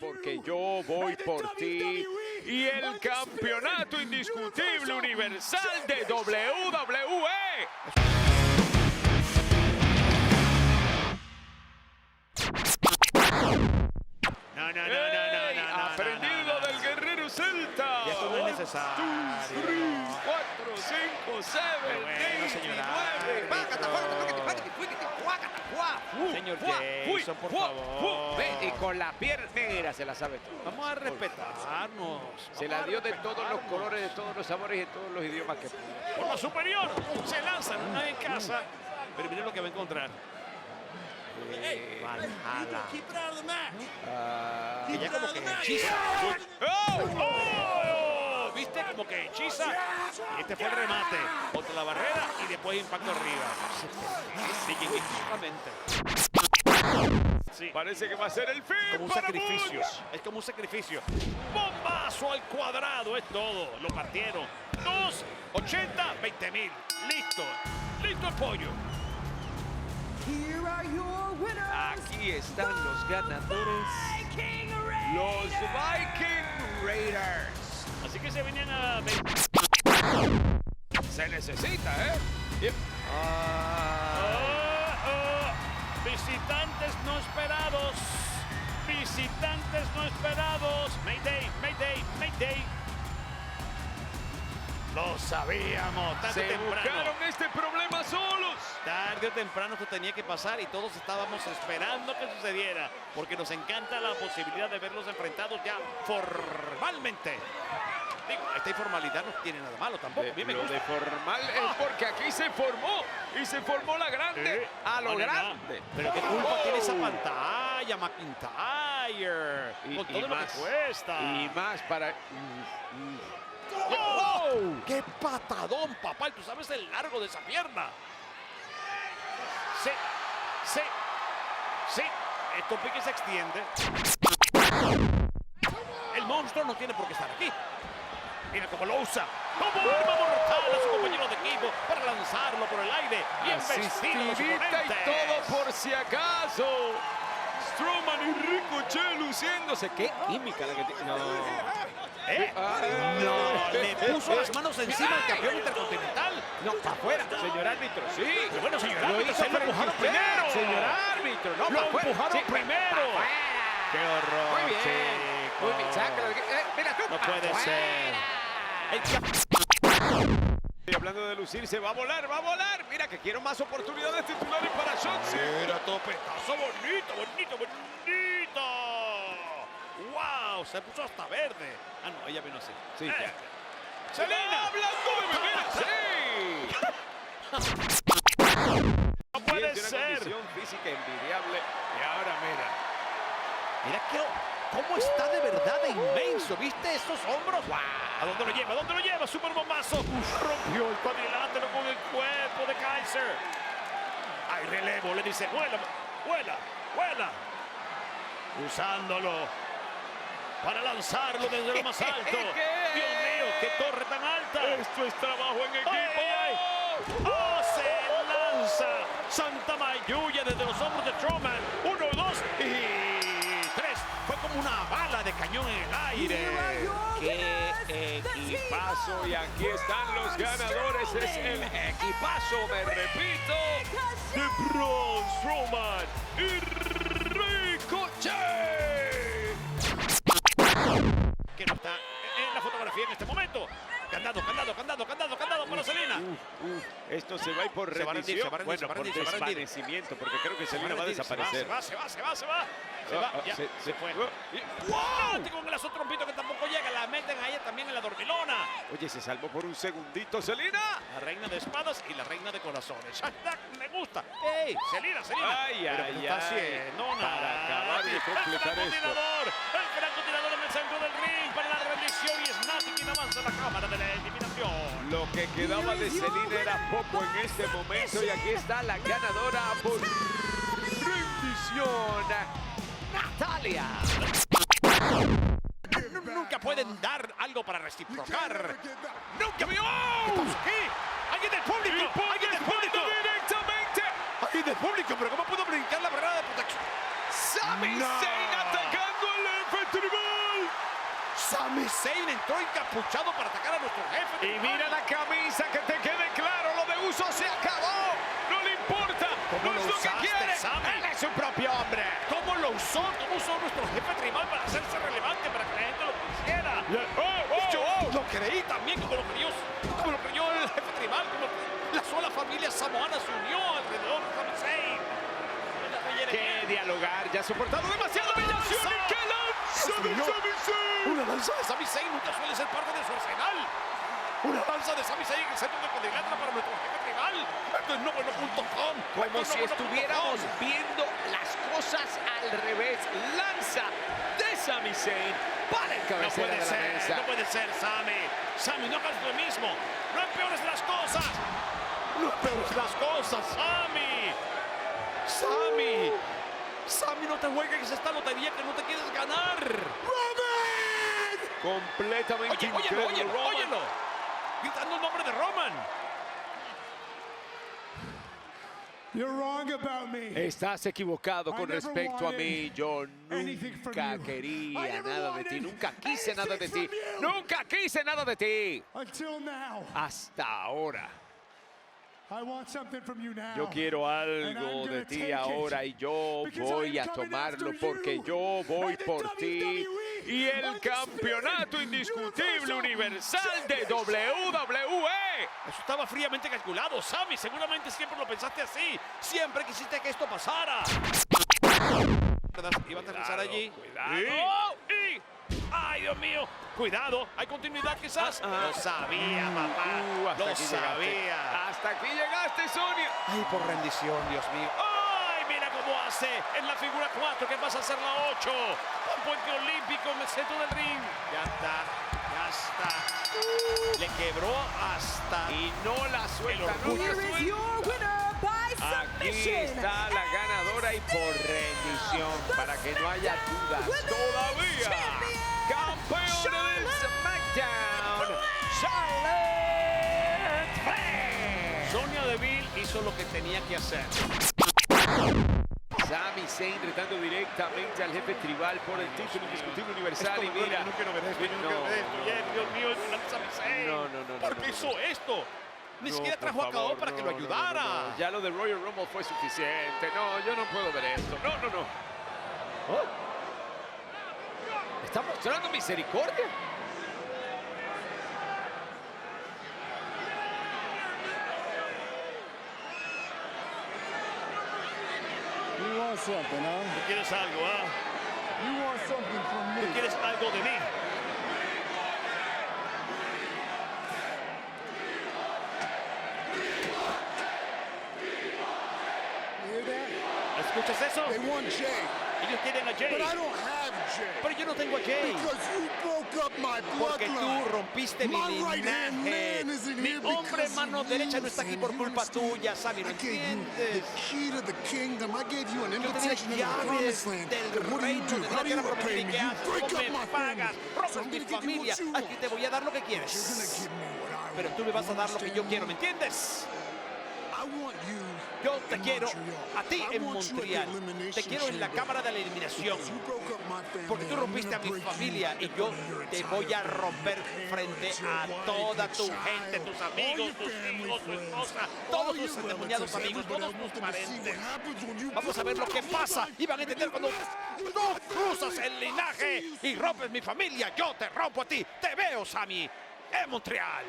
porque yo voy por ti. Y el campeonato indiscutible universal de WWE. No. Aprendido del guerrero celta. Y esto no es necesario. 1, 2, 3, 4, 5, 7, Bueno, 8, señor 9. Señor Jason, por favor. Ve, y con la pierna negra se la sabe todo. Vamos a respetarnos. Se la dio de todos los colores, de todos los sabores y de todos los idiomas que pudo. Por la superior. Se lanzan una en casa. Pero miren lo que va a encontrar. Valhalla. Ella como que hechiza. ¡Oh! ¿Viste? Como que hechiza. Y este fue el remate contra la barrera y después impacto arriba. Sí. Parece que va a ser el fin. Como un para sacrificio. Butch. Es como un sacrificio. Bombazo al cuadrado. Es todo. Lo partieron. 2, 80, 20,000. Listo. Listo el pollo. Aquí están los ganadores. Los Viking Raiders. Así que se venían a... Se necesita, ¿eh? Visitantes no esperados. Visitantes no esperados. Mayday, Mayday, Mayday. Lo sabíamos. Tarde o Se temprano. buscaron este problema solos. Tarde o temprano esto tenía que pasar y todos estábamos esperando que sucediera. Porque nos encanta la posibilidad de verlos enfrentados ya formalmente. Digo, esta informalidad no tiene nada malo tampoco. Bien me Lo gusta. de formal es porque aquí se formó. Y se formó la grande a lo grande. Pero qué culpa tiene esa pantalla, McIntyre. Con todo lo que cuesta. Y más para... ¡Oh! ¡Qué patadón, papá! ¿Y tú sabes el largo de esa pierna? Sí. Esto pique se extiende. El monstruo no tiene por qué estar aquí. Mira cómo lo usa. Como arma mortal a su compañero de equipo para lanzarlo por el aire y embestir a los Asistidita y oponentes. todo por si acaso. Strowman y Ricochet luciéndose. ¡Qué química la que tiene! No. No, le puso las manos encima al campeón intercontinental. No, para afuera, señor árbitro, sí. Pero bueno, señor Lo árbitro, hizo se lo empujaron primero. Señor árbitro, no, Lo para afuera. empujaron Sí, primero. pa' afuera. ¡Qué horror, Muy bien, chico! muy bien, sácalo. Mira tú. No puede afuera. ser. Y hablando de lucirse, va a volar, va a volar. Mira que quiero más oportunidades titulares para Shotzi. Mira, topetazo bonito, bonito, bonito. ¡Wow! Se puso hasta verde. Ah, no, ella vino así. Sí. ¡Selena! ¡Hablando de bebé! ¡Sí! ¡No puede Tiene una ser! condición física envidiable. Y ahora Mira cómo está de verdad de inmenso. ¿Viste esos hombros? ¡Wow! ¿A dónde lo lleva? ¿A dónde lo lleva? ¡Super bombazo! Rompió el cuadrilátero con el cuerpo de Kaiser. Hay relevo, le dice, vuela, vuela, vuela. Usándolo para lanzarlo desde lo más alto. Dios mío, qué torre tan alta. Esto es trabajo en equipo. ¡Ay! ¡Oh, se lanza! Santa Mayuya desde los hombros de Strowman. 1, 2 y 3. Fue como una bala de cañón en el aire. ¡Qué equipazo! Y aquí están los ganadores. Es el equipazo, me repito, de Braun Strowman y Ricochet. Que no está en la fotografía en este momento. Candado para Selena. Esto se va a ir por Se va a rendir, rendición. se va a rendir, Bueno, se va a por rendir, se va a rendir. desvanecimiento, porque creo que Selena va a desaparecer. Se va. Ya, se fue. ¡Wow! Con el aso trompito que tampoco llega. La meten a ella también en la dormilona. Oye, se salvó por un segundito, Selena. La reina de espadas y la reina de corazones. Me gusta. ¡Ey! Selena. Ay, ¿Pero ay, qué está ay. haciendo? Para acabar de completar esto. El francotirador en el centro del ring para la rendición y Snati quien avanza a la cámara de la eliminación. Lo que quedaba de Selena era poco en este momento y aquí está la ganadora por rendición, Natalia. Nunca pueden dar algo para reciprocar. Nunca vio. ¿Qué pasó aquí? ¡Alguien del público! ¡Alguien del público! Directamente. ¡Alguien del público! ¿Pero cómo puedo brincar la barrera de protección? Sami Zayn atacando el FTR. Sami Zayn entró encapuchado para atacar a nuestro jefe. Y mira la camisa, que te quede claro, lo de Uso se acabó. No le importa, ¿Cómo no es lo lo que usaste, quiere. Sami? Él es su propio hombre. ¿Cómo lo usó? ¿Cómo usó nuestro jefe tribal para hacerse relevante, para que la gente lo quisiera? Yo lo creí también como lo creyó el jefe tribal, como la sola familia samoana se unió alrededor de Sami Zayn. Que dialogar, ya ha soportado demasiado humillación. ¿Y qué lanza de Sami Zayn? Una lanza de Sami Zayn nunca suele ser parte de su arsenal. Una lanza de Sami Zayn en el centro de cuadrilátero para nuestro jefe tribal. Esto es nobueno.com. Como si estuviéramos viendo las cosas al revés. Lanza de Sami Zayn para el cabecera de la mesa. No puede ser, Sami. Sami, no hagas lo mismo. No empeores las cosas. No empeores las cosas, Sami. Sami. Sami, no te juegues esta lotería que no te quieres ganar. ¡Roman! Completamente increíble. Óyelo. Gritando el nombre de Roman. You're wrong about me. Estás equivocado con I never respecto a mí. wanted Yo anything from nunca you. I quería never nada de ti. wanted Nunca quise nada de ti. anything from you. Nunca quise nada de ti. Until now. Hasta ahora. I want something from you now. Yo quiero And algo I'm de gonna ti take ahora it. y yo Because voy I'm a coming tomarlo after porque you. yo voy And the por ti. WWE Y el campeonato indiscutible universal de WWE. Eso estaba fríamente calculado, Sami. Seguramente siempre lo pensaste así. Siempre quisiste que esto pasara. Iba a aterrizar allí. Cuidado. Y ¡ay, Dios mío! Cuidado, ¿hay continuidad quizás? Lo sabía, papá. Hasta Lo aquí llegaste. sabía. Hasta aquí llegaste, Sonia. Ay, por rendición, Dios mío. ¡Ay, mira cómo hace en la figura 4! ¿Qué vas a hacer la 8? Un puente olímpico en el centro del ring. Ya está, ya está. Le quebró hasta... Y no la suelta, no la Here is suelta. your winner by Aquí submission. está la ganadora y por rendición, para que no haya dudas todavía. Campeona del SmackDown, Charlotte Flair. Sonya Deville hizo lo que tenía que hacer. Sami Zayn retando directamente al jefe tribal por el título indiscutible universal. Y mira, no quiero ver esto, yo no quiero ver esto. Ya, Dios mío, Sami Zayn. No. ¿Por qué hizo esto? Ni No, siquiera por trajo a Cabo favor, para que lo no, ayudara. no. Ya lo de Royal Rumble fue suficiente. No, yo no puedo ver esto. No. Oh. ¿Está mostrando misericordia? You want something, huh? ¿Tú quieres algo, ah? You want something from ¿Tú me. quieres algo de mí? You hear that? ¿Escuchas eso? They want Jay. Ellos quieren a Jay. But I don't have Jay. Pero yo no tengo a Jay. Because you broke up my Porque tú bloodline. rompiste mi My right-hand linaje. man isn't Mi here hombre because mano of derecha you, no está aquí Sam. por You culpa understand? tuya, Sami. ¿No I gave you the entiendes? key to the kingdom. I gave you an Yo te di invitation to the llaves promised land. del But what do you reino do? de How la do tierra you repay prometida. me? ¿Qué You haces? break ¿Cómo up me my pagas? family. Rompes So I'm mi gonna give you familia. what you Aquí want. te voy a dar lo que You're gonna quieres. give me what I Pero want. tú me vas a dar lo que yo Understand quiero, me? ¿me entiendes? I want you Yo te in quiero Montreal. a ti I en want you at the Montreal. elimination Te quiero en la chamber. cámara de la eliminación. Because you broke up my family, Porque tú I'm rompiste a gonna mi break you familia y in yo front of your te entire voy a family. romper frente Parents, a your wife, toda your tu child, gente, tus all amigos, your tus family hijos, tu friends, esposa, all todos your tus endemoniados relatives, amigos, everybody. todos I tus want them to see what parientes. happens when you Vamos a ver lo que pasa y van a entender cuando tú cruzas el linaje y rompes mi familia. Yo te rompo a ti. Te veo, Sami, en Montreal.